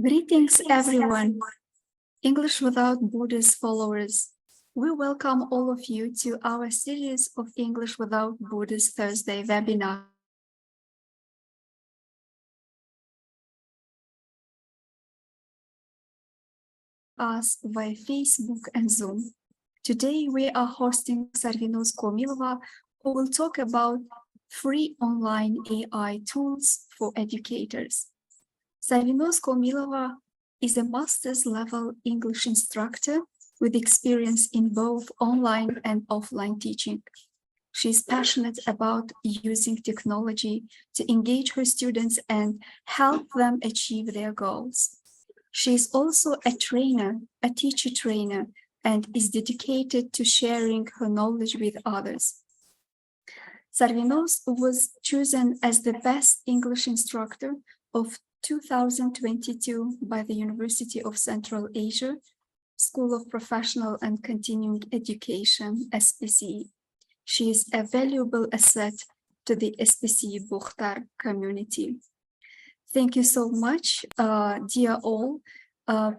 Greetings, everyone. English Without Borders followers. We welcome all of you to our series of English Without Borders Thursday webinar. Us via Facebook and Zoom. Today we are hosting Sarvinoz Komilova, who will talk about free online AI tools for educators. Sarvinoz Komilova is a master's level English instructor with experience in both online and offline teaching. She is passionate about using technology to engage her students and help them achieve their goals. She is also a teacher trainer, and is dedicated to sharing her knowledge with others. Sarvinoz was chosen as the best English instructor of 2022 by the University of Central Asia School of Professional and Continuing Education, SPCE. She is a valuable asset to the SPCE Bukhtar community. Thank you so much, dear all.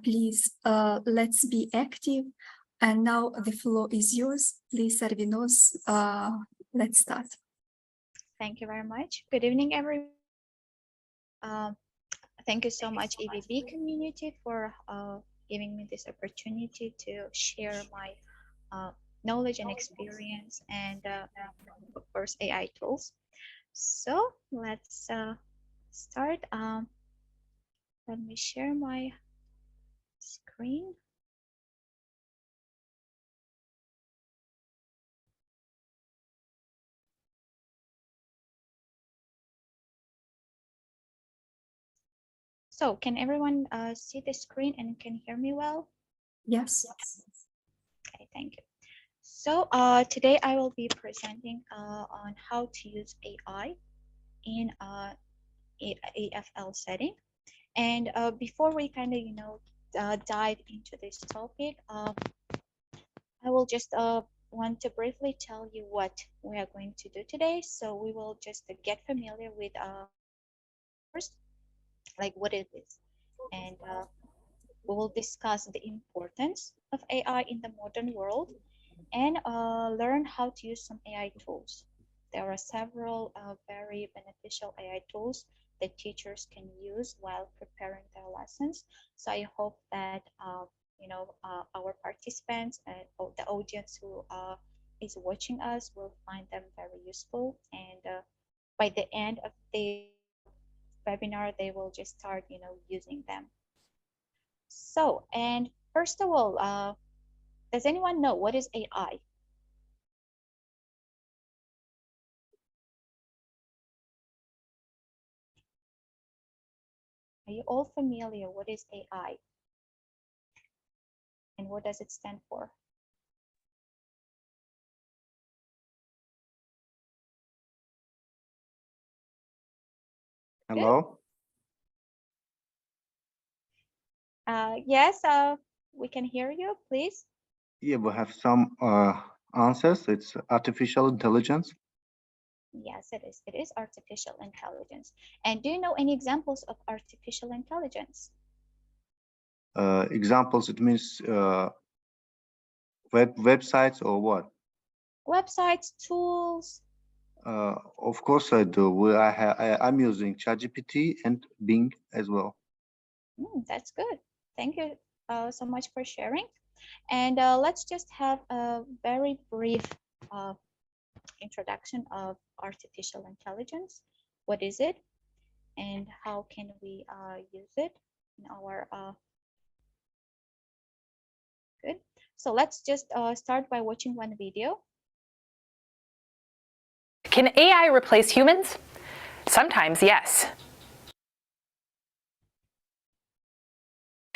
Please, let's be active. And now the floor is yours. Please, Sarvinoz, let's start. Thank you very much. Good evening, everyone. Thank you so much, EVB community, for giving me this opportunity to share my knowledge and experience and, of course, AI tools. So let's start. Let me share my screen. So can everyone see the screen and can hear me well? Yes. Okay, thank you. So today I will be presenting on how to use AI in AFL setting. And before we kind of, dive into this topic, I will just want to briefly tell you what we are going to do today. So we will just get familiar with first, like what it is, and we will discuss the importance of AI in the modern world and learn how to use some AI tools. There are several very beneficial AI tools that teachers can use while preparing their lessons. So I hope that our participants and the audience who is watching us will find them very useful. And by the end of the webinar, they will just start, using them. So, and first of all, does anyone know what is AI? Are you all familiar? What is AI? And what does it stand for? Hello? Yes, we can hear you, please. Yeah, we have some answers. It's artificial intelligence. Yes, it is. It is artificial intelligence. And do you know any examples of artificial intelligence? Examples, it means websites or what? Websites, tools. Of course I do. I'm using ChatGPT and Bing as well. That's good. Thank you so much for sharing. And let's just have a very brief introduction of artificial intelligence. What is it? And how can we use it in our good. So let's just start by watching one video. Can AI replace humans? Sometimes, yes.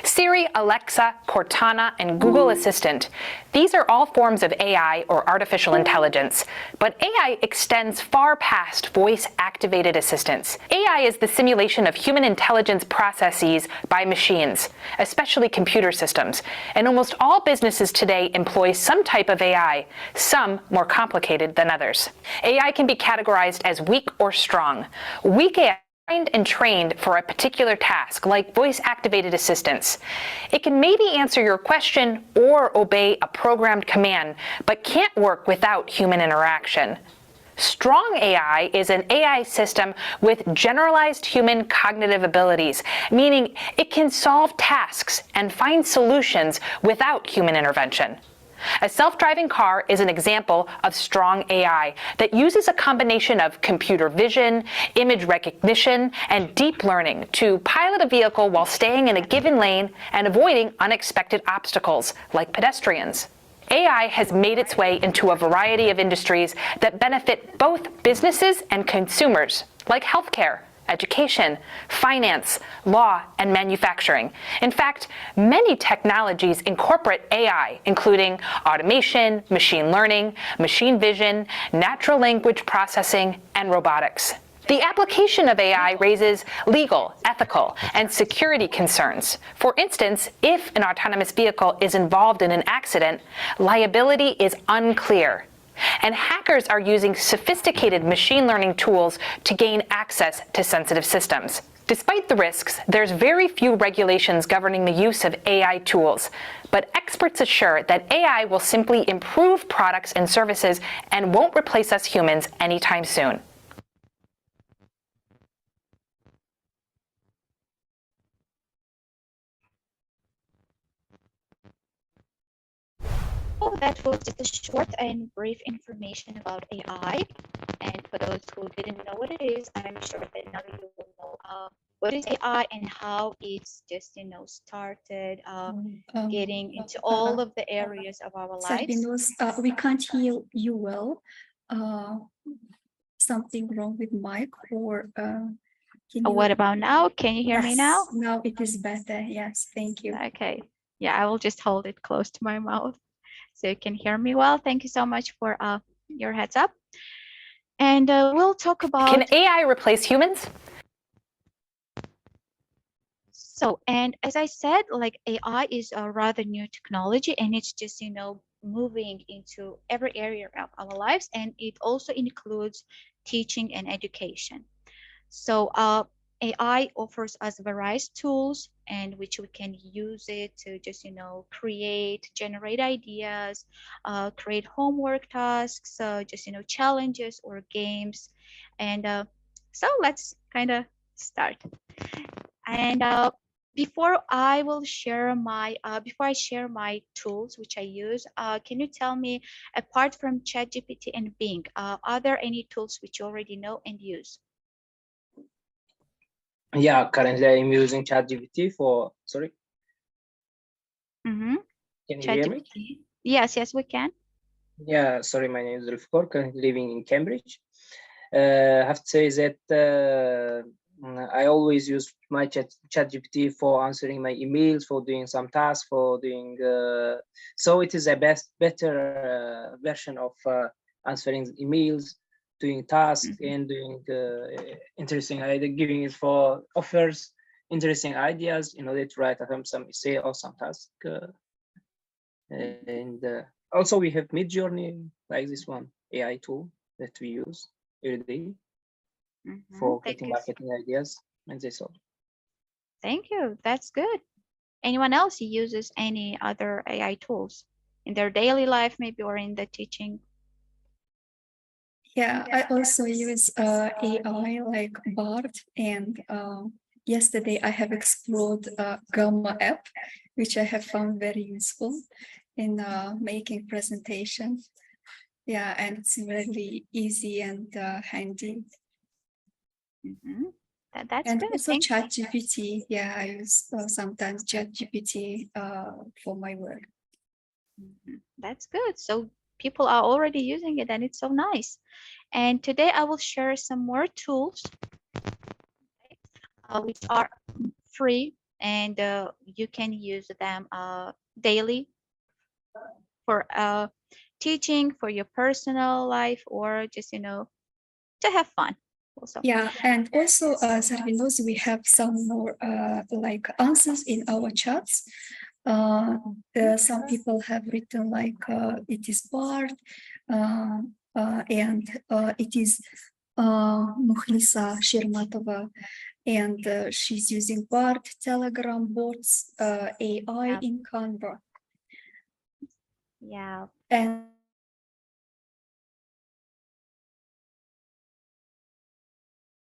Siri, Alexa, Cortana, and Google Assistant. These are all forms of AI or artificial intelligence, but AI extends far past voice-activated assistants. AI is the simulation of human intelligence processes by machines, especially computer systems, and almost all businesses today employ some type of AI, some more complicated than others. AI can be categorized as weak or strong. Weak AI and trained for a particular task, like voice-activated assistance. It can maybe answer your question or obey a programmed command, but can't work without human interaction. Strong AI is an AI system with generalized human cognitive abilities, meaning it can solve tasks and find solutions without human intervention. A self-driving car is an example of strong AI that uses a combination of computer vision, image recognition, and deep learning to pilot a vehicle while staying in a given lane and avoiding unexpected obstacles, like pedestrians. AI has made its way into a variety of industries that benefit both businesses and consumers, like healthcare, education, finance, law, and manufacturing. In fact, many technologies incorporate AI, including automation, machine learning, machine vision, natural language processing, and robotics. The application of AI raises legal, ethical, and security concerns. For instance, if an autonomous vehicle is involved in an accident, liability is unclear. And hackers are using sophisticated machine learning tools to gain access to sensitive systems. Despite the risks, there's very few regulations governing the use of AI tools, but experts assure that AI will simply improve products and services and won't replace us humans anytime soon. So that was just a short and brief information about AI. And for those who didn't know what it is, I'm sure that now you will know what is AI and how it's just, started getting into all of the areas of our lives. Sarvinoz, we can't hear you well. Something wrong with mic or can you... What about now? Can you hear me now? Now it is better. Yes, thank you. Okay. Yeah, I will just hold it close to my mouth so you can hear me well. Thank you so much for your heads up. And we'll talk about... Can AI replace humans? So, and as I said, like AI is a rather new technology, and it's just, moving into every area of our lives, and it also includes teaching and education. So AI offers us various tools and which we can use it to just, generate ideas, create homework tasks, just, challenges or games. And so let's kind of start. And before I share my tools which I use, can you tell me, apart from ChatGPT and Bing, are there any tools which you already know and use? Yeah, currently I'm using ChatGPT for, sorry. Mm-hmm. Can you hear me? Yes, we can. Yeah, sorry, my name is Zulfikar, currently living in Cambridge. I have to say that I always use my ChatGPT for answering my emails, for doing some tasks, for doing, so it is a better version of answering emails, doing tasks, and doing interesting ideas, giving it for offers interesting ideas in order to write some essay or some task. And also we have Midjourney, like this one, AI tool that we use every day for getting marketing ideas and this all. Thank you. That's good. Anyone else uses any other AI tools in their daily life, maybe, or in the teaching? Yeah, I also use AI like Bard, and yesterday I have explored Gamma app, which I have found very useful in making presentations. Yeah, and it's really easy and handy. That's and good. Also ChatGPT. Yeah, I use sometimes ChatGPT for my work. That's good. So people are already using it, and it's so nice. And today I will share some more tools which are free, and you can use them daily for teaching, for your personal life, or just to have fun also. Yeah, and also Sarvinoz, we have some more like answers in our chats. Some people have written like it is Bard, and it is Mukhlisa Shirmatova, and she's using Bard, Telegram, bots, AI Yeah. in Canva, Yeah. and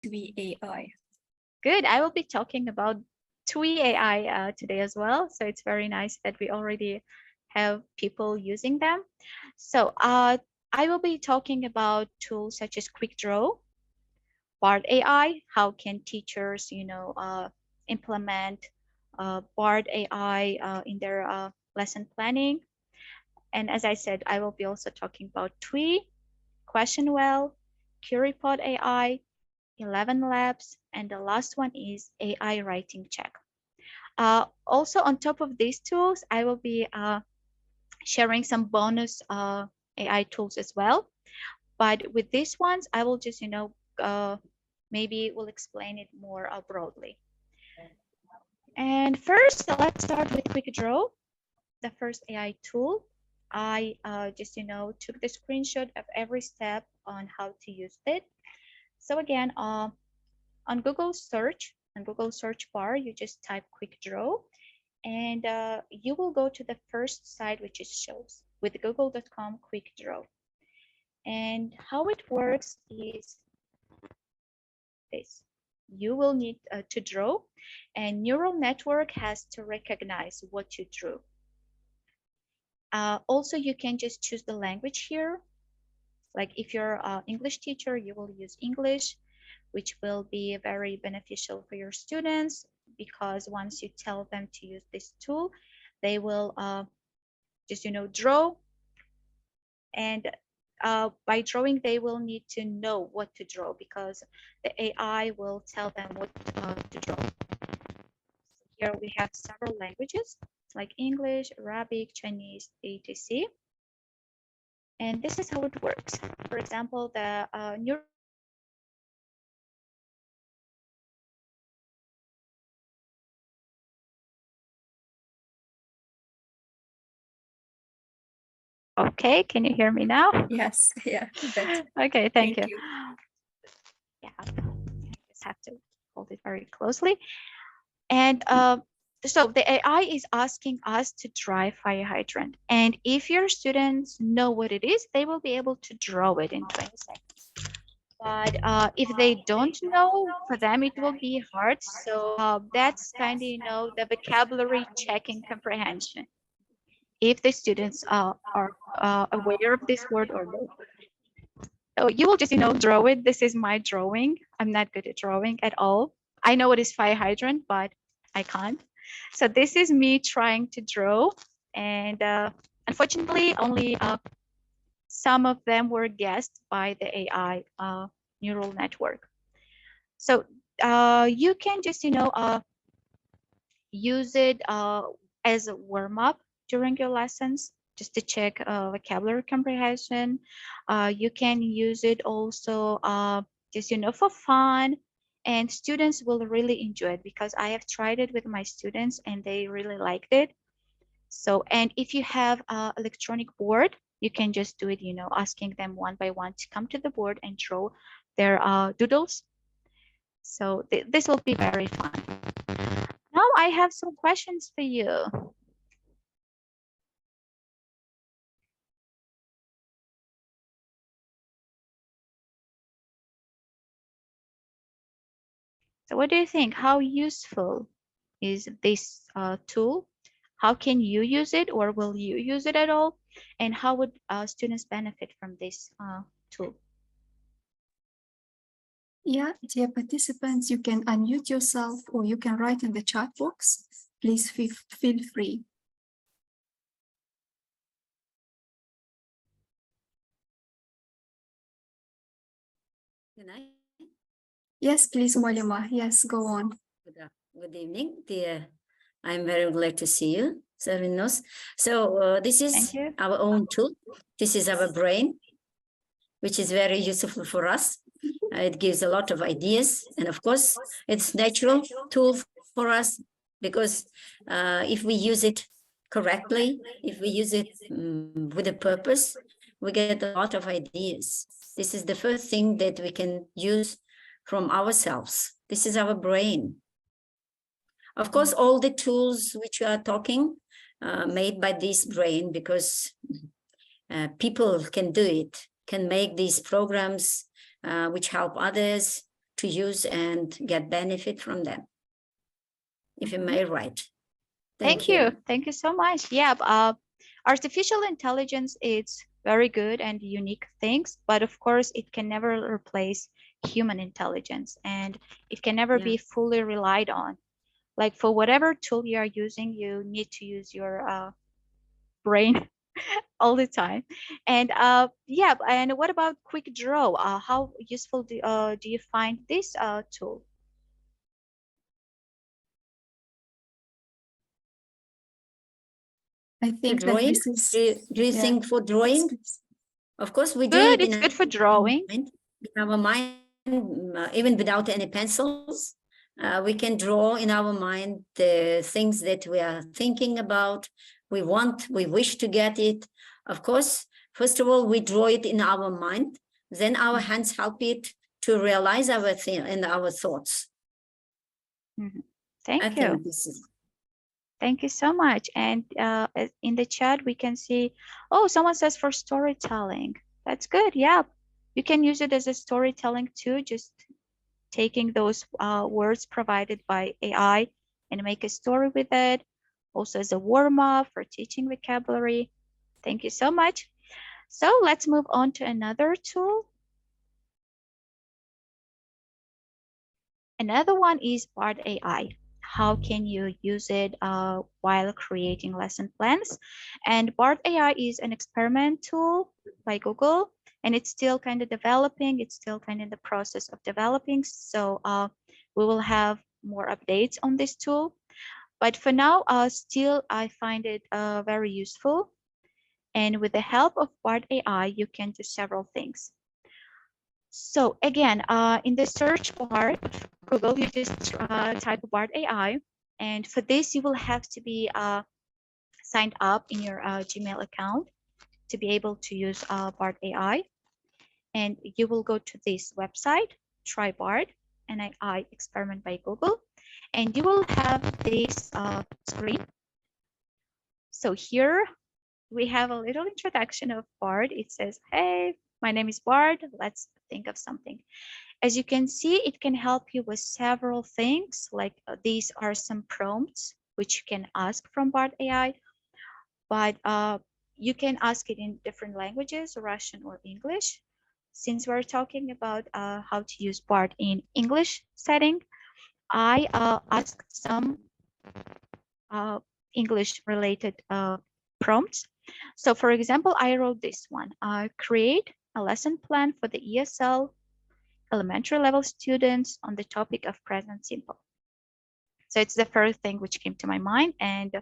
we AI. Good. I will be talking about TUI AI today as well. So it's very nice that we already have people using them. So I will be talking about tools such as Quick Draw, Bard AI. How can teachers, implement Bard AI in their lesson planning? And as I said, I will be also talking about TUI, QuestionWell, QueryPod AI, 11 Labs, and the last one is AI Writing Check. Also, on top of these tools, I will be sharing some bonus AI tools as well. But with these ones, I will just, maybe we'll explain it more broadly. And first, let's start with Quick Draw, the first AI tool. I just, took the screenshot of every step on how to use it. So again, on Google search bar, you just type Quick Draw, and you will go to the first site, which is shows with google.com Quick Draw. And how it works is this. You will need to draw, and neural network has to recognize what you drew. Also, you can just choose the language here. Like if you're an English teacher, you will use English, which will be very beneficial for your students, because once you tell them to use this tool, they will just, draw. And by drawing, they will need to know what to draw, because the AI will tell them what to draw. So here we have several languages like English, Arabic, Chinese, etc. And this is how it works. For example, the neural Okay, can you hear me now? Yes, yeah, better. Okay, thank you. you. Yeah, I just have to hold it very closely. And so the AI is asking us to draw fire hydrant. And if your students know what it is, they will be able to draw it in 20 seconds. But if they don't know, for them it will be hard. So that's kind of, the vocabulary checking comprehension, if the students are aware of this word or not. So you will just, draw it. This is my drawing. I'm not good at drawing at all. I know what is fire hydrant, but I can't. So this is me trying to draw. And unfortunately, only some of them were guessed by the AI neural network. So you can just, use it as a warm-up during your lessons, just to check vocabulary comprehension. You can use it also just, for fun, and students will really enjoy it, because I have tried it with my students and they really liked it. So, and if you have an electronic board, you can just do it, asking them one by one to come to the board and draw their doodles. So this will be very fun. Now I have some questions for you. So what do you think? How useful is this tool? How can you use it, or will you use it at all? And how would students benefit from this tool? Yeah, dear participants, you can unmute yourself or you can write in the chat box. Please feel free. Yes, please, Molima. Yes, go on. Good evening, dear. I'm very glad to see you, Sarvinoz. So this is Thank you. our own tool. This is our brain, which is very useful for us. It gives a lot of ideas, and of course, it's natural tool for us, because if we use it correctly, if we use it with a purpose, we get a lot of ideas. This is the first thing that we can use from ourselves. This is our brain. Of course, all the tools which we are talking made by this brain, because people can do it, can make these programs which help others to use and get benefit from them. If you may write. Thank you. Thank you so much. Yeah, artificial intelligence is very good and unique things, but of course it can never replace human intelligence, and it can never be fully relied on. Like for whatever tool you are using, you need to use your brain all the time. And yeah, and what about Quick Draw? How useful do you find this tool? I think that Drawing? this is Do you think for drawing? Yes. Of course, we do Good, it it's good for drawing. in our mind, even without any pencils. We can draw in our mind the things that we are thinking about, we want, we wish to get it. Of course, first of all, we draw it in our mind, then our hands help it to realize our thing and our thoughts. Thank I you. think this is. Thank you so much. And in the chat, we can see, oh, someone says for storytelling. That's good. Yeah, you can use it as a storytelling too, just taking those words provided by AI and make a story with it. Also as a warm-up for teaching vocabulary. Thank you so much. So let's move on to another tool. Another one is Bard AI. How can you use it while creating lesson plans? And Bard AI is an experiment tool by Google, and it's still kind of developing. It's still kind of in the process of developing. So we will have more updates on this tool. But for now, still, I find it very useful. And with the help of Bard AI, you can do several things. So again, in the search bar of Google, you just type Bard AI. And for this, you will have to be signed up in your Gmail account to be able to use Bard AI. And you will go to this website, try Bard, an AI experiment by Google. And you will have this screen. So here we have a little introduction of Bard. It says, hey, my name is Bard. Let's think of something. As you can see, it can help you with several things. Like these are some prompts which you can ask from Bard AI, but you can ask it in different languages, Russian or English. Since we're talking about how to use Bard in English setting, I asked some English related prompts. So for example, I wrote this one, create a lesson plan for the ESL elementary level students on the topic of present simple. So it's the first thing which came to my mind, and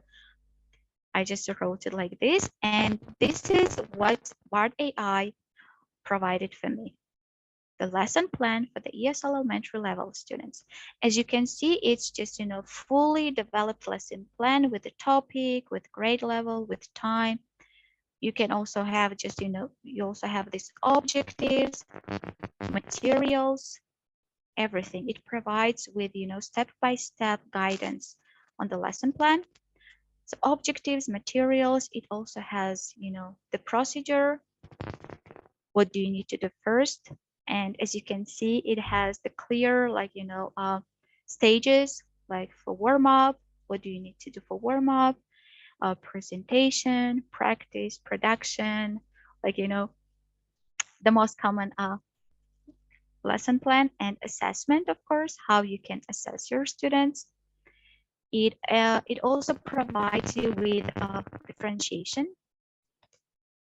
I just wrote it like this. And this is what Bard AI provided for me. The lesson plan for the ESL elementary level students. As you can see, it's just, fully developed lesson plan with the topic, with grade level, with time. You can also have just, you also have these objectives, materials, everything. It provides with, step-by-step guidance on the lesson plan. So objectives, materials, it also has, the procedure. What do you need to do first? And as you can see, it has the clear, stages, like for warm-up, what do you need to do for warm-up, presentation, practice, production, the most common lesson plan, and assessment, of course, how you can assess your students. It also provides you with differentiation,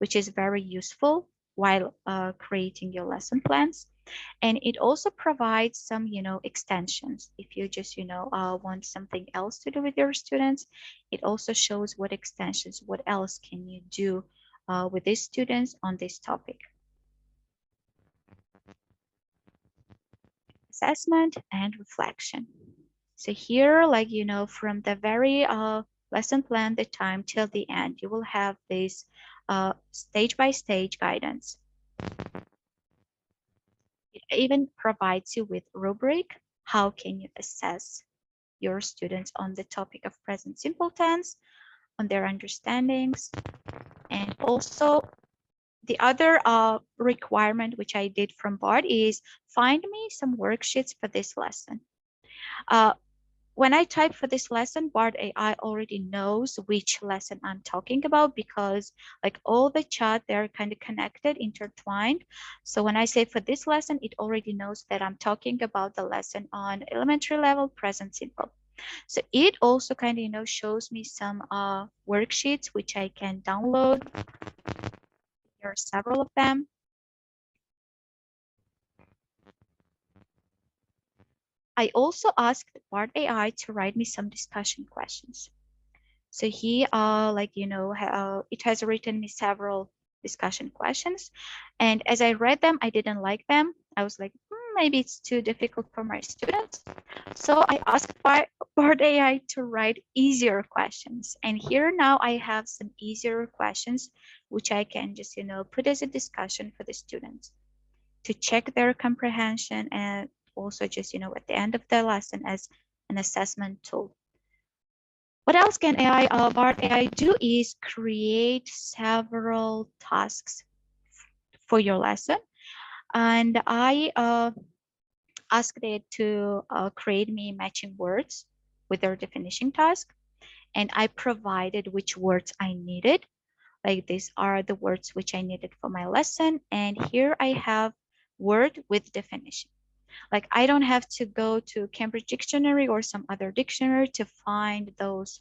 which is very useful while creating your lesson plans. And it also provides some, extensions. If you just, want something else to do with your students, it also shows what extensions, what else can you do with these students on this topic. Assessment and reflection. So here, from the very lesson plan, the time till the end. You will have this stage-by-stage guidance. It even provides you with rubric. How can you assess your students on the topic of present simple tense, on their understandings, and also the other requirement which I did from Bard is find me some worksheets for this lesson. When I type for this lesson, Bard AI already knows which lesson I'm talking about because like all the chat, they're kind of connected, intertwined. So when I say for this lesson, it already knows that I'm talking about the lesson on elementary level present simple. So it also kind of, shows me some worksheets which I can download. There are several of them. I also asked Bard AI to write me some discussion questions. So he, it has written me several discussion questions. And as I read them, I didn't like them. I was like, maybe it's too difficult for my students. So I asked Bard AI to write easier questions. And here now I have some easier questions, which I can just, put as a discussion for the students to check their comprehension and also just, at the end of the lesson as an assessment tool. What else can Bard AI do is create several tasks for your lesson. And I asked it to create me matching words with their definition task. And I provided which words I needed. Like these are the words which I needed for my lesson. And here I have word with definition. Like I don't have to go to Cambridge Dictionary or some other dictionary to find those,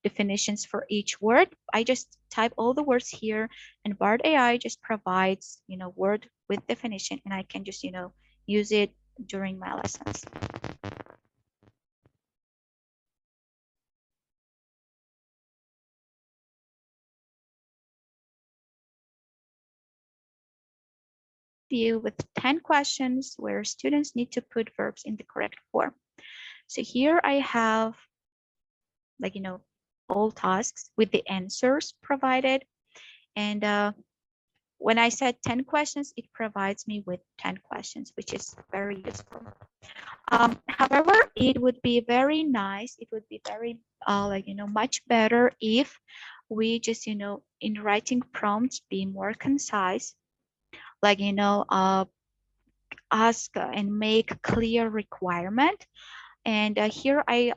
definitions for each word. I just type all the words here, and Bard AI just provides, word with definition, and I can just, use it during my lessons. You with 10 questions where students need to put verbs in the correct form. So here I have all tasks with the answers provided. And when I said 10 questions, it provides me with 10 questions, which is very useful. However, it would be very nice. It would be very much better if we just, in writing prompts, be more concise, ask and make clear requirement. And here I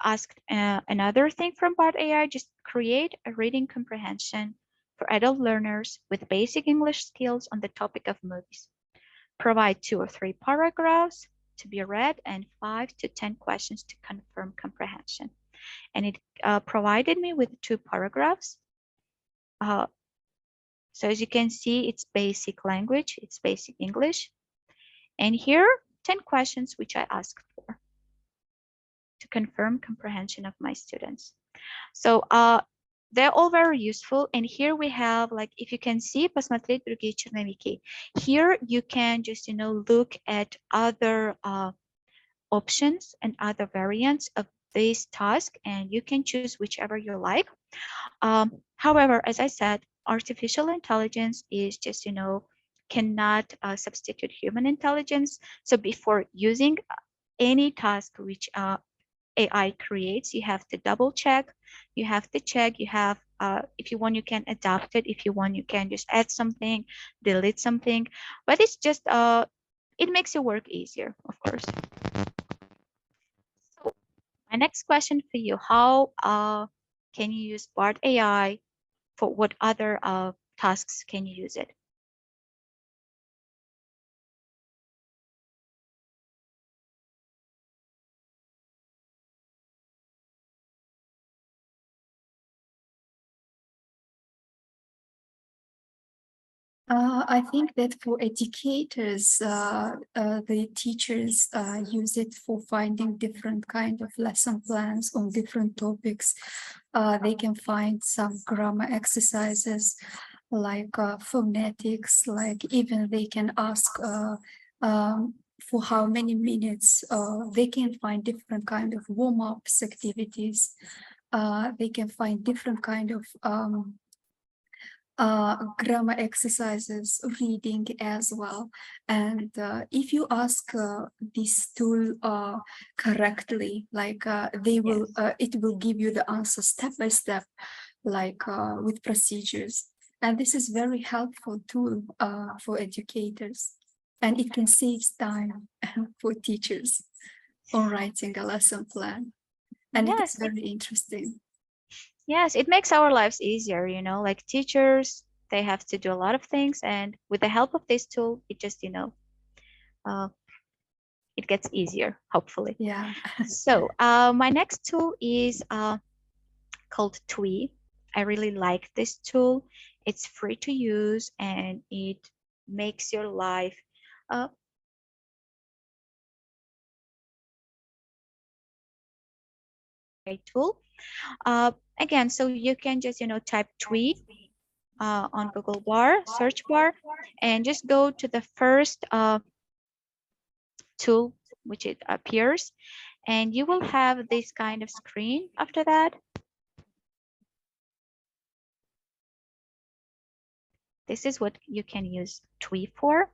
asked another thing from Bard AI, just create a reading comprehension for adult learners with basic English skills on the topic of movies. Provide 2 or 3 paragraphs to be read and 5 to 10 questions to confirm comprehension. And it provided me with 2 paragraphs. So as you can see, it's basic language, it's basic English. And here, 10 questions which I asked for to confirm comprehension of my students. So they're all very useful. And here we have, if you can see, посмотреть другие черновики. Here you can just, look at other options and other variants of this task, and you can choose whichever you like. However, as I said, artificial intelligence is just, cannot substitute human intelligence. So before using any task which AI creates, you have to double check, you have to check, if you want, you can adapt it. If you want, you can just add something, delete something, but it's just, it makes your work easier, of course. So my next question for you, how can you use Bard AI? For what other tasks can you use it? I think that for educators, the teachers use it for finding different kind of lesson plans on different topics. They can find some grammar exercises like phonetics, like even they can ask for how many minutes. They can find different kind of warm-ups activities. They can find different kind of grammar exercises, reading as well. And if you ask this tool correctly, like they will, it will give you the answer step by step, like with procedures. And this is very helpful tool for educators, and it can save time for teachers on writing a lesson plan. And it is Yes, very interesting. yes, it makes our lives easier, you know, like teachers, they have to do a lot of things, and with the help of this tool, it just, you know, it gets easier, hopefully. Yeah. So my next tool is called Twee. I really like this tool. It's free to use and it makes your life a tool. Again, so you can just, you know, type Twee on Google bar, search bar, and just go to the first tool which it appears, and you will have this kind of screen after that. This is what you can use Twee for.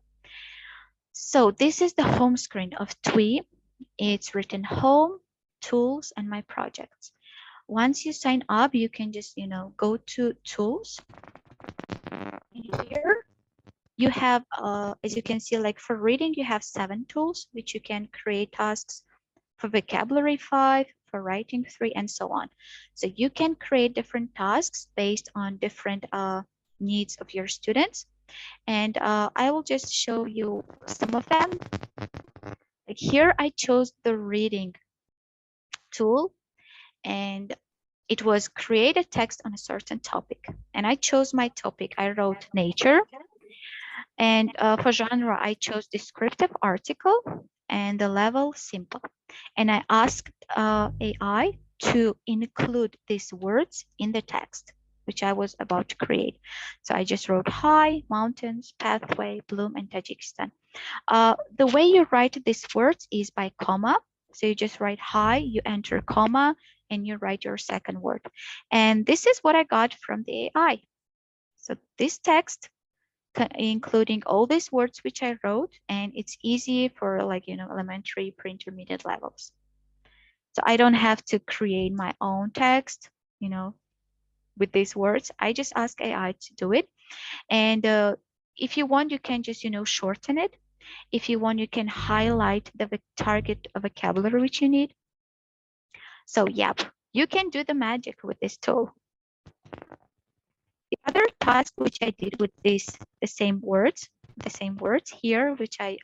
So this is the home screen of Twee. It's written home, tools, and my projects. Once you sign up, you can just, you know, go to tools. Here you have, as you can see, like for reading, you have 7 tools, which you can create tasks. For vocabulary 5, for writing 3, and so on. So you can create different tasks based on different needs of your students. And I will just show you some of them. Like here, I chose the reading tool, and it was create a text on a certain topic. And I chose my topic. I wrote nature. And for genre, I chose descriptive article and the level simple. And I asked AI to include these words in the text, which I was about to create. So I just wrote hi, mountains, pathway, bloom, and Tajikistan. The way you write these words is by comma. So you just write hi, you enter comma, and you write your second word. And this is what I got from the AI. So this text, including all these words which I wrote, and it's easy for, like, you know, elementary, pre-intermediate levels. So I don't have to create my own text, you know, with these words. I just ask AI to do it. And if you want, you can just, you know, shorten it. If you want, you can highlight the target vocabulary which you need. So yep, you can do the magic with this tool. The other task which I did with this, the same words here, which I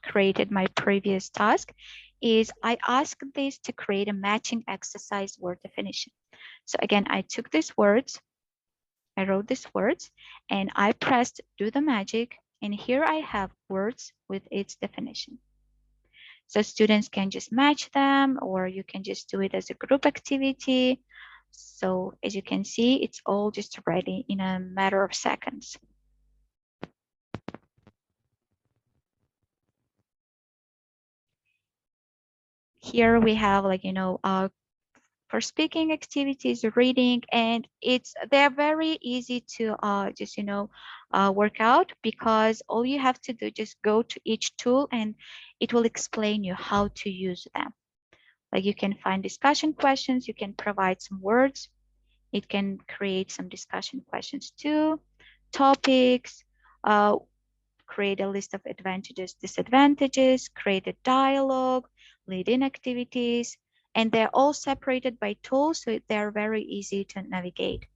created my previous task, is I asked this to create a matching exercise word definition. So again, I took these words, I wrote these words, and I pressed do the magic, and here I have words with its definition. So students can just match them, or you can just do it as a group activity. So as you can see, it's all just ready in a matter of seconds. Here we have, like, you know, for speaking activities, reading, and they're very easy to just, you know, work out, because all you have to do, just go to each tool and it will explain you how to use them. Like you can find discussion questions, you can provide some words, it can create some discussion questions too, topics, create a list of advantages, disadvantages, create a dialogue, lead-in activities, and they're all separated by tools, so they're very easy to navigate.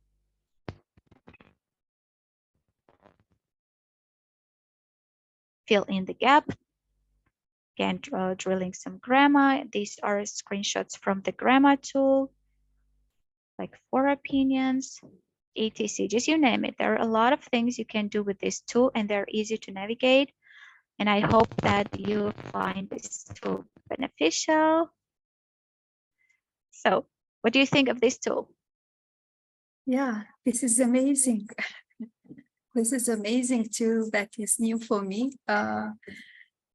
Fill in the gap. Again, drilling some grammar. These are screenshots from the grammar tool, like for opinions, etc. Just you name it. There are a lot of things you can do with this tool, and they're easy to navigate. And I hope that you find this tool beneficial. So what do you think of this tool? Yeah, this is amazing. This is amazing tool that is new for me.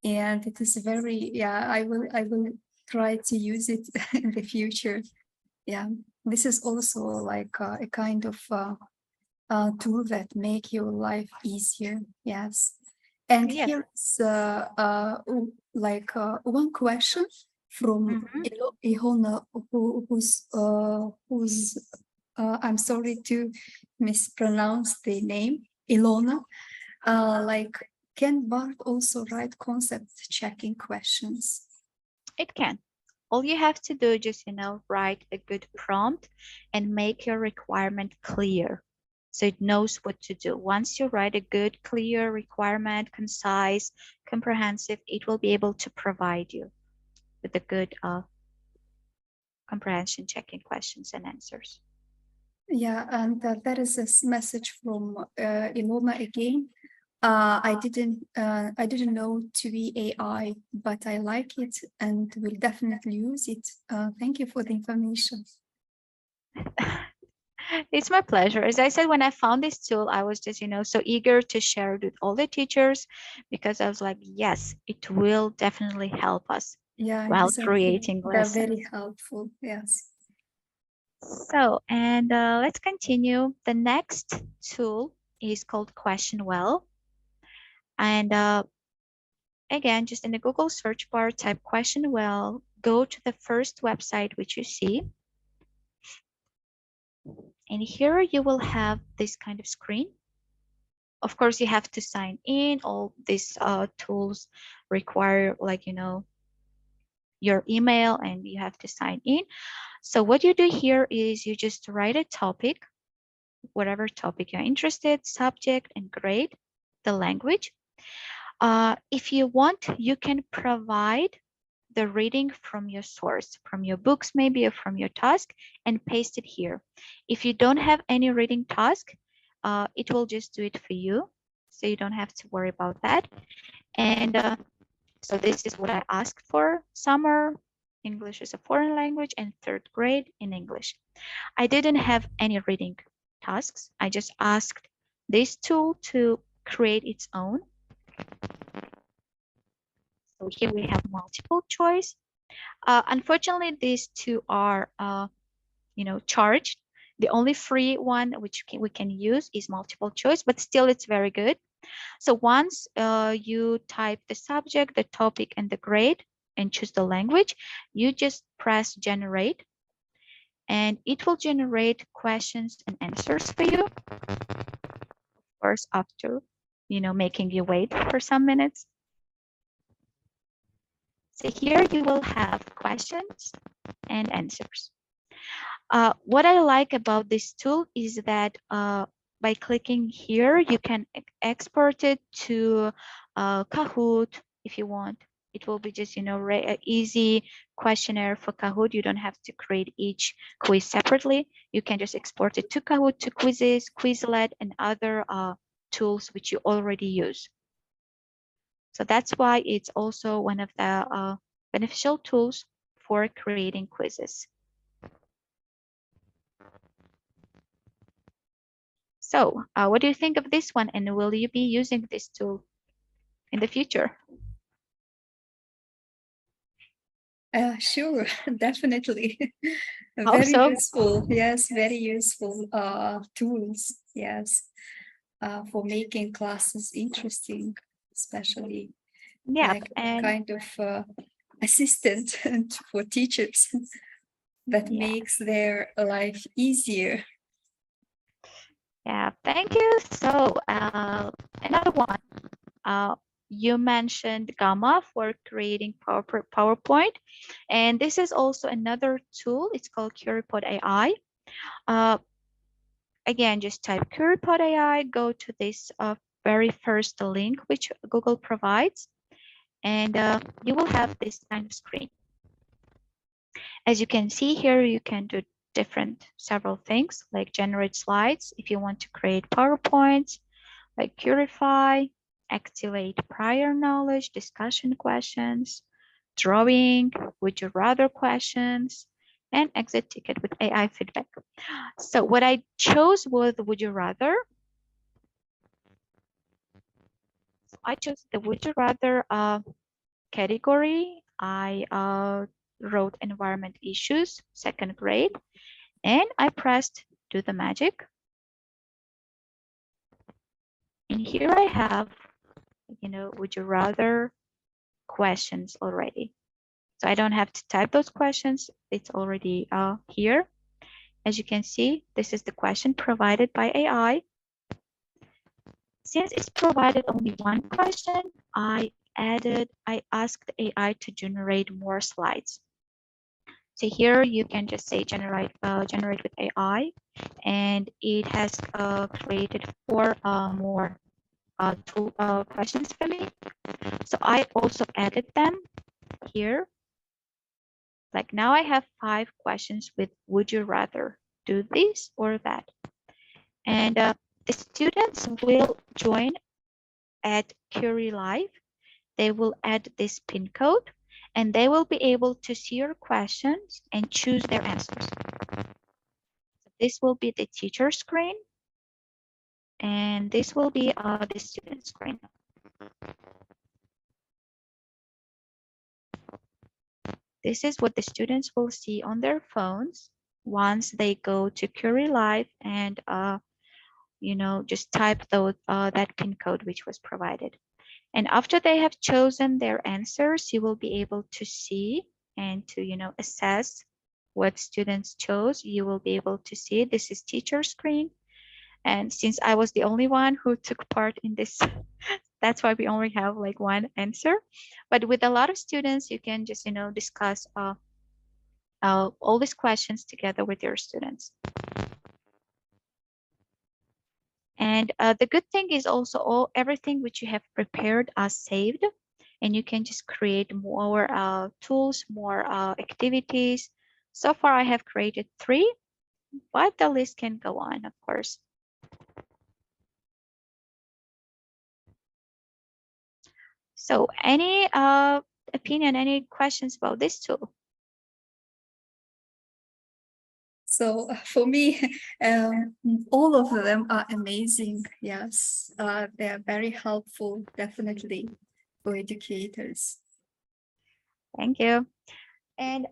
and it is very, yeah, I will try to use it in the future. Yeah, this is also like a kind of tool that make your life easier. Yes, and Yes. here's one question from Ilona, who's I'm sorry to mispronounce the name, Ilona. Like, can Bart also write concept checking questions? It can. All you have to do is just, write a good prompt and make your requirement clear. So it knows what to do. Once you write a good, clear requirement, concise, comprehensive, it will be able to provide you with a good comprehension checking questions and answers. Yeah, and that is a message from Ilona again. I didn't know to be AI, but I like it and will definitely use it. Thank you for the information. It's my pleasure. As I said, when I found this tool, I was just, so eager to share it with all the teachers because I was like, yes, it will definitely help us while creating They're lessons. very helpful. Yes. So, and let's continue. The next tool is called Question Well. And again, just in the Google search bar, type Question Well, go to the first website which you see. And here you will have this kind of screen. Of course, you have to sign in. All these tools require, like, your email, and you have to sign in. So what you do here is you just write a topic, whatever topic you're interested, subject and grade, the language. If you want, you can provide the reading from your source, from your books maybe, or from your task, and paste it here. If you don't have any reading task, it will just do it for you. So you don't have to worry about that. And so this is what I asked for: summer, English as a foreign language, and third grade in English. I didn't have any reading tasks. I just asked this tool to create its own. So here we have multiple choice. Unfortunately, these two are, charged. The only free one which we can use is multiple choice, but still it's very good. So once you type the subject, the topic, and the grade, and choose the language, you just press generate, and it will generate questions and answers for you. Of course, after, making you wait for some minutes. So here you will have questions and answers. What I like about this tool is that by clicking here, you can export it to Kahoot if you want. It will be just, easy questionnaire for Kahoot. You don't have to create each quiz separately. You can just export it to Kahoot, to Quizzes, Quizlet, and other tools which you already use. So that's why it's also one of the beneficial tools for creating quizzes. So what do you think of this one, and will you be using this tool in the future? Sure, definitely. Hope Very so. useful. Yes, very useful tools. Yes, for making classes interesting, especially like and kind of assistant for teachers that makes their life easier. Yeah, thank you. So another one. You mentioned Gamma for creating PowerPoint, and this is also another tool. It's called QueryPod AI. Again, just type QueryPod AI, go to this very first link which Google provides, and you will have this kind of screen. As you can see here, you can do several things like generate slides if you want to create PowerPoints, like Curify, activate prior knowledge, discussion questions, drawing, would you rather questions, and exit ticket with AI feedback. So what I chose was would you rather. So I chose the would you rather category. I wrote environment issues, 2nd grade, and I pressed do the magic. And here I have, would you rather questions already. So I don't have to type those questions. It's already here. As you can see, this is the question provided by AI. Since it's provided only one question, I asked AI to generate more slides. So here you can just say generate with AI, and it has created 4 more questions for me. So I also added them here. Like now I have 5 questions with would you rather do this or that? And the students will join at Curie Live. They will add this pin code and they will be able to see your questions and choose their answers. This will be the teacher screen and this will be the student screen. This is what the students will see on their phones once they go to Curie Live and just type that pin code which was provided. And after they have chosen their answers, you will be able to see and to assess what students chose. You will be able to see this is teacher screen. And since I was the only one who took part in this, that's why we only have like one answer. But with a lot of students, you can just discuss all these questions together with your students. And the good thing is also everything which you have prepared are saved, and you can just create more tools, more activities. So far I have created 3, but the list can go on, of course. So any opinion, any questions about this tool? So for me, all of them are amazing. Yes, they are very helpful, definitely, for educators. Thank you. And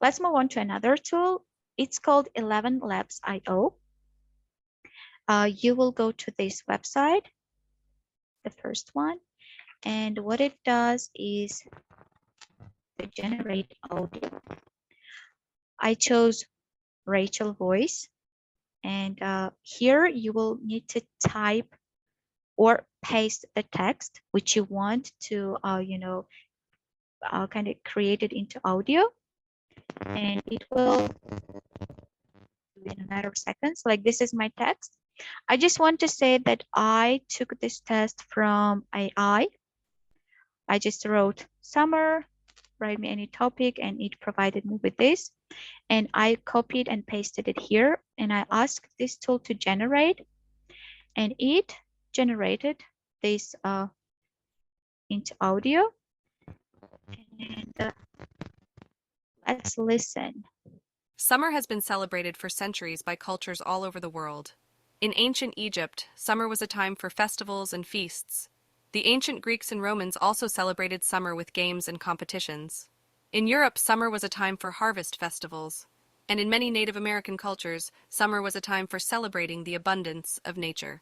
let's move on to another tool. It's called 11labs.io. You will go to this website, the first one, and what it does is to generate audio. I chose Rachel voice, and here you will need to type or paste the text which you want to kind of create it into audio, and it will in a matter of seconds. Like this is my text. I just want to say that I took this test from AI. I just wrote summer, write me any topic, and it provided me with this. And I copied and pasted it here, and I asked this tool to generate, and it generated this into audio. And let's listen. Summer has been celebrated for centuries by cultures all over the world. In ancient Egypt, summer was a time for festivals and feasts. The ancient Greeks and Romans also celebrated summer with games and competitions. In Europe, summer was a time for harvest festivals. And in many Native American cultures, summer was a time for celebrating the abundance of nature.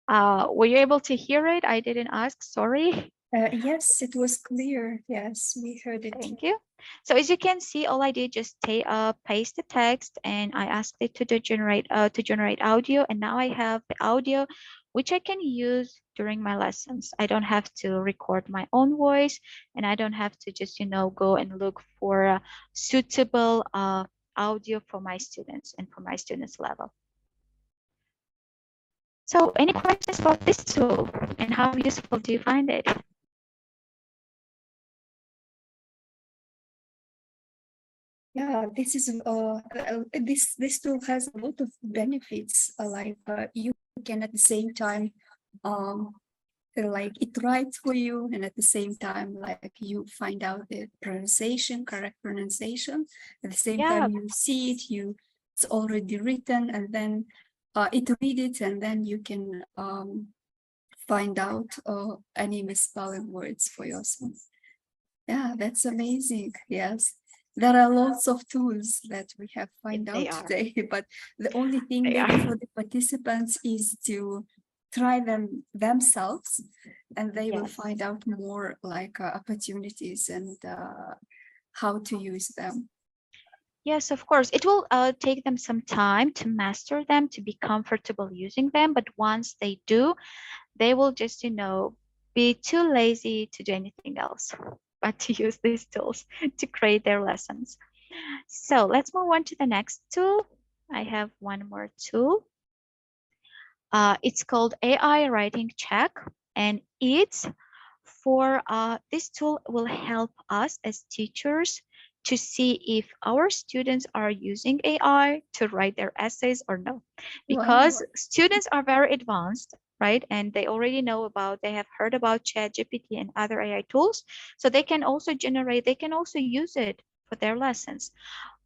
Were you able to hear it? I didn't ask, sorry. Yes, it was clear. Yes, we heard it. Thank you. So as you can see, all I did just paste the text, and I asked it to generate audio, and now I have the audio which I can use during my lessons. I don't have to record my own voice, and I don't have to just go and look for a suitable audio for my students and for my students' level. So any questions about this tool, and how useful do you find it? Yeah, this is this tool has a lot of benefits. Like you can at the same time, like it writes for you, and at the same time, like you find out the pronunciation, correct pronunciation. At the same time, you see it, it's already written, and then it read it, and then you can find out any misspelling words for yourself. Yeah, that's amazing. Yes. There are lots of tools that we have found They out are. today, but the only thing They maybe are. for the participants is to try them themselves, and they will Yes. find out more like opportunities and how to use them. Yes, of course. It will take them some time to master them, to be comfortable using them. But once they do, they will just, be too lazy to do anything else but to use these tools to create their lessons. So let's move on to the next tool. I have one more tool. It's called AI Writing Check, and it's for this tool will help us as teachers to see if our students are using AI to write their essays or no, because students are very advanced, right? And they already know they have heard about ChatGPT and other AI tools, so they can also they can also use it for their lessons.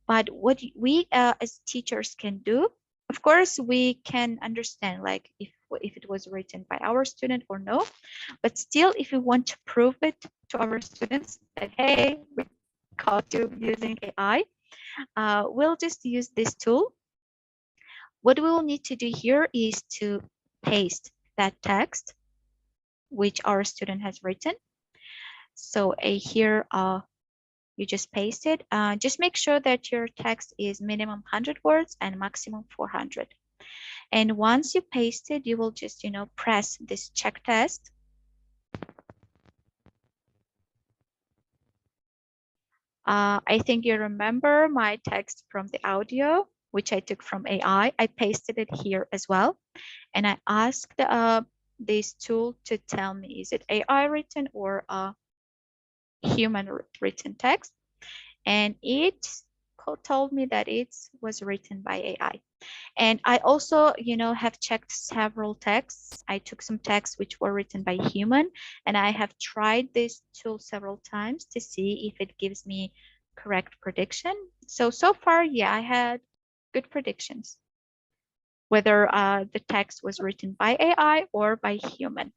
But what we as teachers can do, of course, we can understand like if it was written by our student or no, but still, if we want to prove it to our students that, hey, we caught you using AI, we'll just use this tool. What we will need to do here is to paste that text which our student has written. So here, you just paste it. Just make sure that your text is minimum 100 words and maximum 400. And once you paste it, you will just, press this check test. I think you remember my text from the audio, which I took from AI. I pasted it here as well. And I asked this tool to tell me, is it AI written or human written text? And it told me that it was written by AI. And I also, have checked several texts. I took some texts which were written by human, and I have tried this tool several times to see if it gives me correct prediction. So far, yeah, I had good predictions, whether the text was written by AI or by human.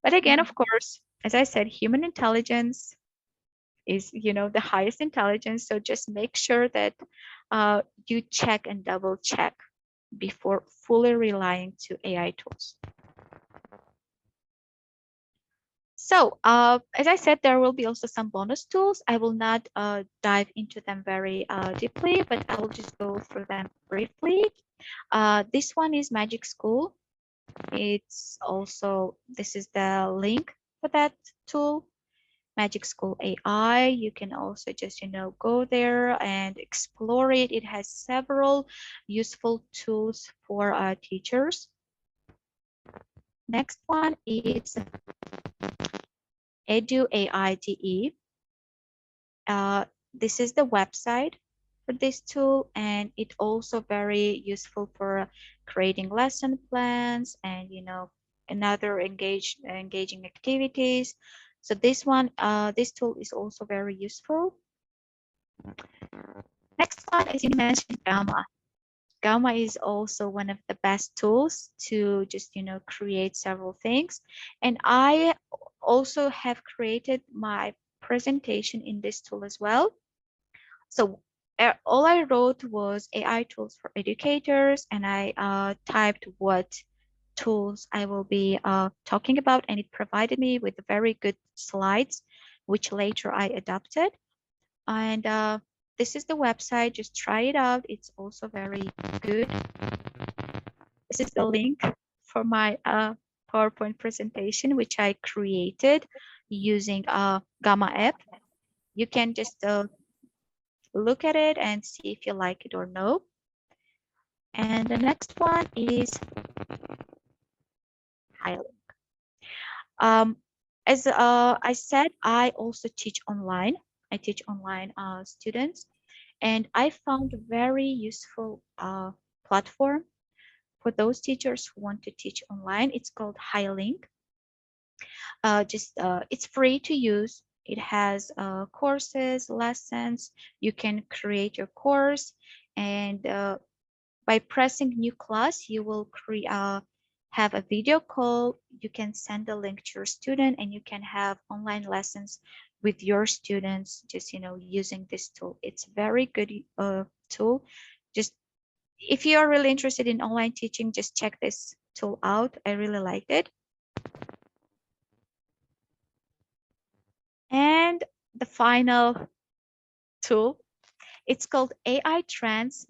But again, of course, as I said, human intelligence is, the highest intelligence. So just make sure that you check and double check before fully relying to AI tools. So as I said, there will be also some bonus tools. I will not dive into them very deeply, but I will just go through them briefly. This one is Magic School. It's also, this is the link for that tool. Magic School AI. You can also just, go there and explore it. It has several useful tools for teachers. Next one is EduAIDE. This is the website for this tool, and it also very useful for creating lesson plans and, another engaging activities. So this one, this tool is also very useful. Next one is, you mentioned Gamma. Gamma is also one of the best tools to just, create several things. And I also have created my presentation in this tool as well. So all I wrote was AI tools for educators, and I typed what tools I will be talking about, and it provided me with very good slides, which later I adapted. And this is the website. Just try it out. It's also very good. This is the link for my PowerPoint presentation, which I created using Gamma app. You can just look at it and see if you like it or no. And the next one is Highlink. As I said, I also teach online. I teach online students, and I found a very useful platform for those teachers who want to teach online. It's called Highlink. It's free to use. It has courses, lessons. You can create your course, and by pressing new class, you will have a video call, you can send the link to your student and you can have online lessons with your students, just, using this tool. It's very good tool. Just if you are really interested in online teaching, just check this tool out. I really liked it. And the final tool, it's called aitrans.xyz.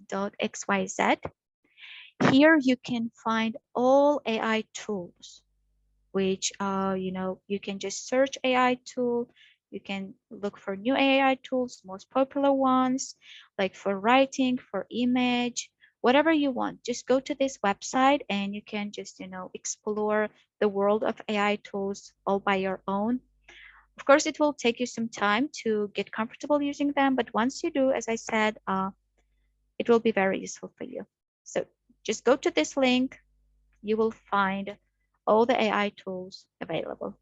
Here you can find all AI tools, which you can just search AI tool. You can look for new AI tools, most popular ones, like for writing, for image, whatever you want. Just go to this website and you can just explore the world of AI tools all by your own. Of course, it will take you some time to get comfortable using them, but once you do, as I said, it will be very useful for you. So just go to this link. You will find all the AI tools available.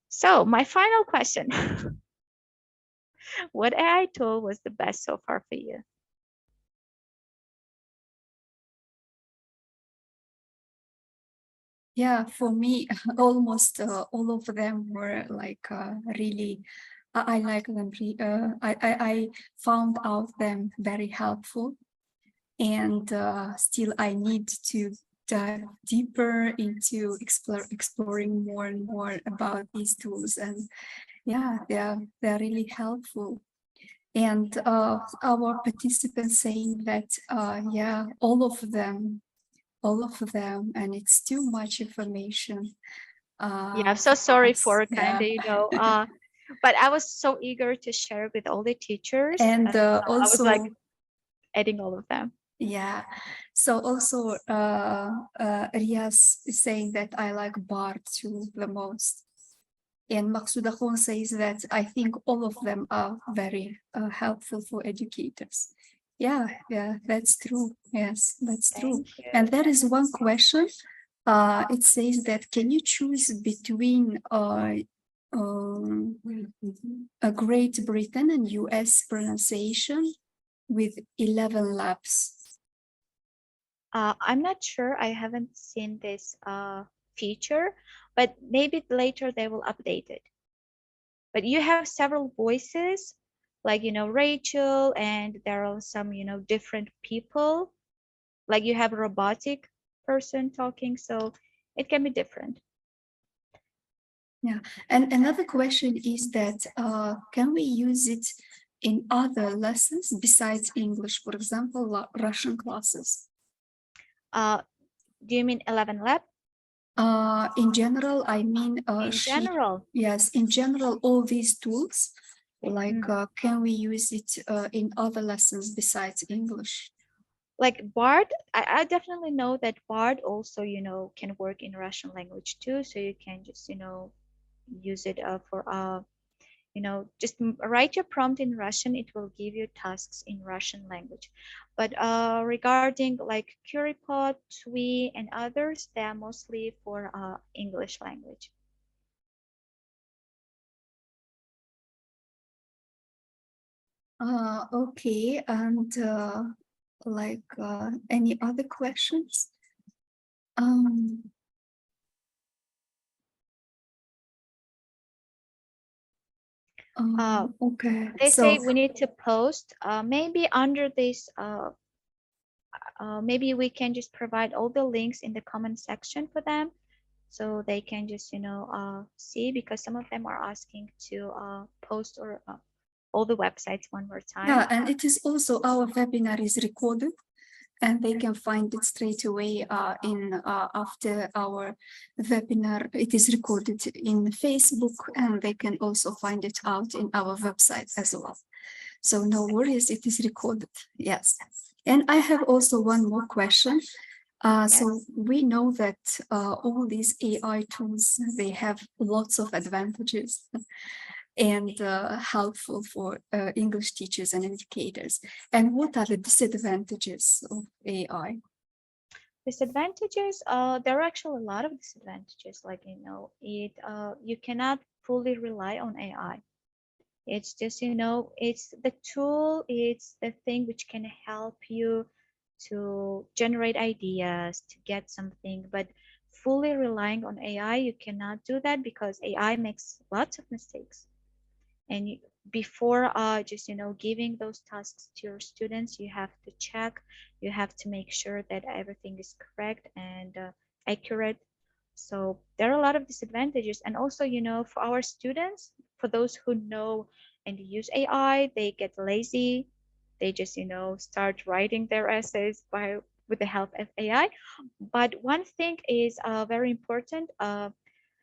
So my final question, what AI tool was the best so far for you? Yeah, for me, almost all of them were like really, I like them. I found out them very helpful, and still I need to dive deeper into exploring more and more about these tools. And yeah, they're really helpful. And our participants saying that yeah, all of them, and it's too much information. Yeah, I'm so sorry for yeah. kind of, but I was so eager to share with all the teachers. And I was also, like adding all of them. yeah. So also, Riaz is saying that I like Bard too the most. And Maksuda Khan says that I think all of them are very helpful for educators. Yeah, that's true. Yes, that's true. Thank you. And there is one question. It says that can you choose between a Great Britain and US pronunciation with 11 labs? I'm not sure. I haven't seen this feature, but maybe later they will update it. But you have several voices, like Rachel, and there are some different people. Like you have a robotic person talking, so it can be different. Yeah, and another question is that can we use it in other lessons besides English, for example, Russian classes? Do you mean 11 Lab? In general, I mean, In general, yes, in general, all these tools, like, can we use it in other lessons besides English? like Bard, I definitely know that Bard also can work in Russian language too, so you can just use it for just write your prompt in Russian. It will give you tasks in Russian language. But regarding like QueryPod, TWE, and others, they are mostly for English language. Okay, and like any other questions? Okay. They say we need to post maybe under this maybe we can just provide all the links in the comment section for them, so they can just see, because some of them are asking to post or all the websites one more time. Yeah, and it is also, our webinar is recorded, and they can find it straight away in after our webinar. It is recorded in Facebook, and they can also find it out in our website as well. So no worries, it is recorded. Yes. And I have also one more question. So we know that all these AI tools, they have lots of advantages and helpful for English teachers and educators. And what are the disadvantages of AI? Disadvantages, there are actually a lot of disadvantages, like you cannot fully rely on AI. It's just, it's the tool, it's the thing which can help you to generate ideas, to get something, but fully relying on AI, you cannot do that because AI makes lots of mistakes. And before just giving those tasks to your students, you have to check, you have to make sure that everything is correct and accurate. So there are a lot of disadvantages. And also, for our students, for those who know and use AI, they get lazy. They just start writing their essays with the help of AI. But one thing is very important.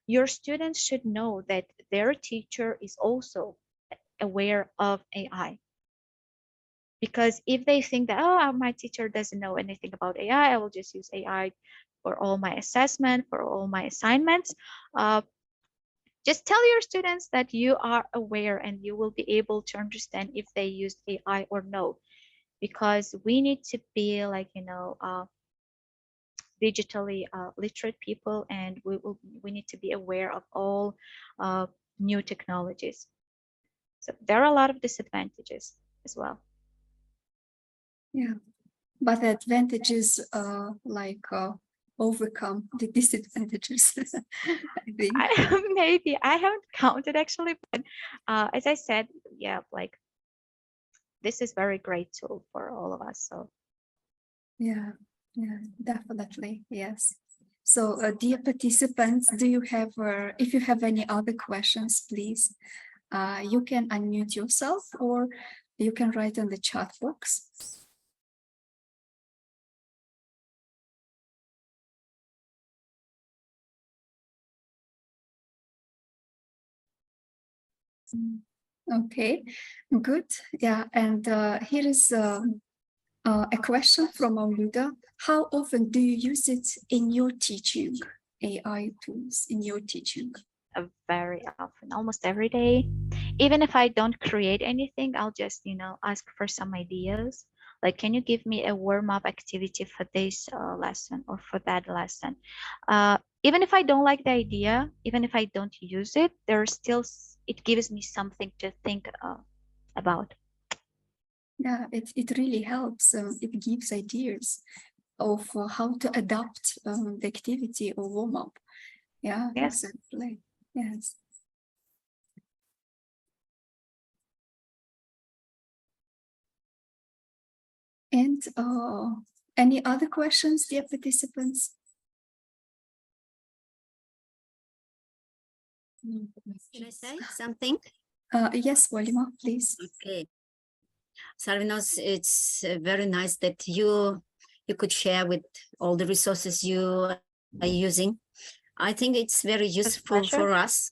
Your students should know that their teacher is also aware of AI. Because if they think that, oh, my teacher doesn't know anything about AI, I will just use AI for all my assessment, for all my assignments. Just tell your students that you are aware and you will be able to understand if they use AI or no. Because we need to be like, digitally literate people, and we need to be aware of all new technologies. So there are a lot of disadvantages as well. Yeah, but the advantages overcome the disadvantages. I think. Maybe I haven't counted actually, but as I said, yeah, like this is very great tool for all of us. So Yeah, definitely, yes. So, dear participants, do you have, if you have any other questions, please, you can unmute yourself or you can write in the chat box. Okay, good. Yeah, and here is a question from Mauluda. How often do you use it in your teaching, AI tools in your teaching? very often, almost every day. Even if I don't create anything, I'll just, ask for some ideas. Like, can you give me a warm-up activity for this lesson or for that lesson? Even if I don't like the idea, even if I don't use it, it gives me something to think about. Yeah, it really helps. It gives ideas of how to adapt the activity or warm up. Yeah, Yes. exactly. Yes. And any other questions, dear participants? Can I say something? Yes, Walima, please. Okay. Sarvinoz, it's very nice that you could share with all the resources you are using. I think it's very useful for us.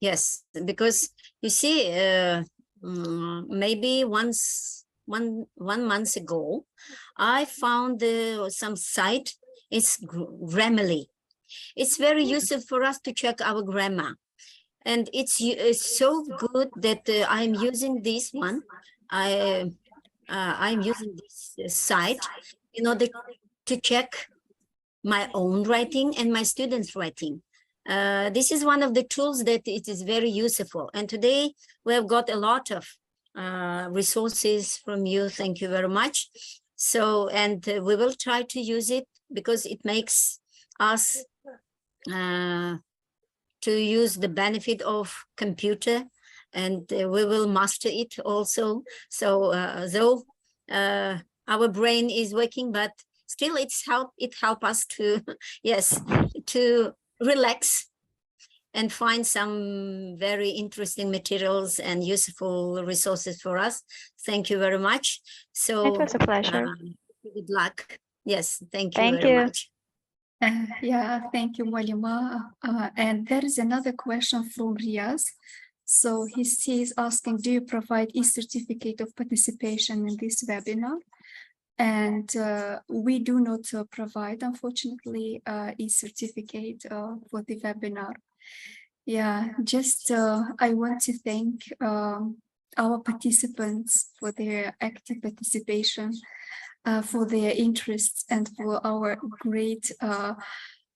Yes, because you see, maybe one month ago, I found some site. It's Grammarly. It's very useful for us to check our grammar, and it's so good that I'm using this one. I'm using this site in order to check my own writing and my students' writing. This is one of the tools that it is very useful. And today we have got a lot of resources from you. Thank you very much. So, and we will try to use it because it makes us to use the benefit of computer, and we will master it also. So though our brain is working, but still it help us to yes, to relax and find some very interesting materials and useful resources for us. Thank you very much. So It was a pleasure. Good luck. Yes, thank you Thank very you. much. Yeah, thank you, Walima. And there is another question from Riaz. So he's asking, do you provide e-certificate of participation in this webinar? And we do not provide, unfortunately, e-certificate for the webinar. Yeah, just I want to thank our participants for their active participation, for their interest, and for our great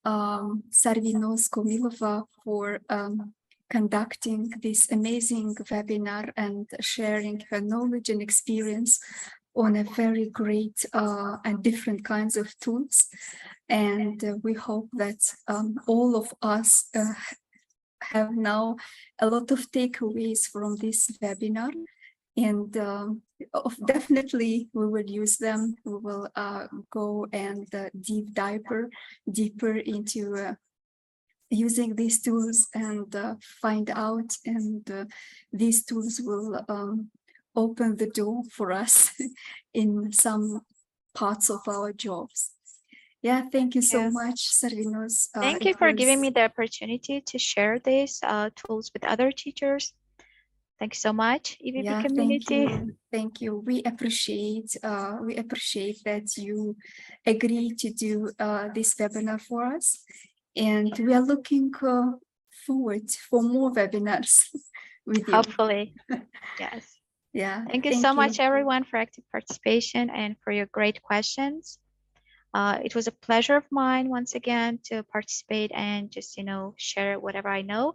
Sarvinoz Komilova for conducting this amazing webinar and sharing her knowledge and experience on a very great and different kinds of tools. And we hope that all of us have now a lot of takeaways from this webinar. And definitely we will use them. We will go and deeper into using these tools and find out. And these tools will open the door for us in some parts of our jobs. Yeah, thank you so much, Sarvinoz. Thank you for giving me the opportunity to share these tools with other teachers. Thank you so much, EVP community. Thank you. We appreciate that you agreed to do this webinar for us, and we are looking forward for more webinars with you. Hopefully, yes. Yeah. Thank you so much, everyone, for active participation and for your great questions. It was a pleasure of mine once again to participate and just, share whatever I know.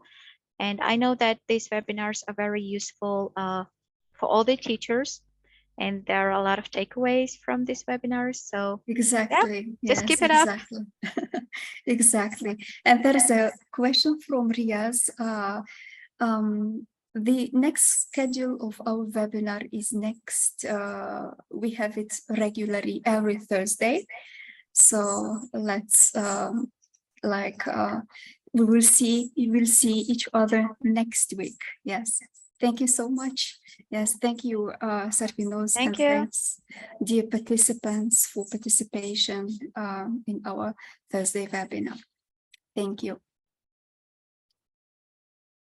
And I know that these webinars are very useful for all the teachers, and there are a lot of takeaways from these webinars. So exactly, yeah, just keep it up. Exactly. And there is a question from Riaz. The next schedule of our webinar is next. We have it regularly every Thursday. So let's we will see each other next week. Yes. Thank you so much. Yes, thank you, Sarvinoz. Thank you. Thanks, dear participants, for participation in our Thursday webinar. Thank you.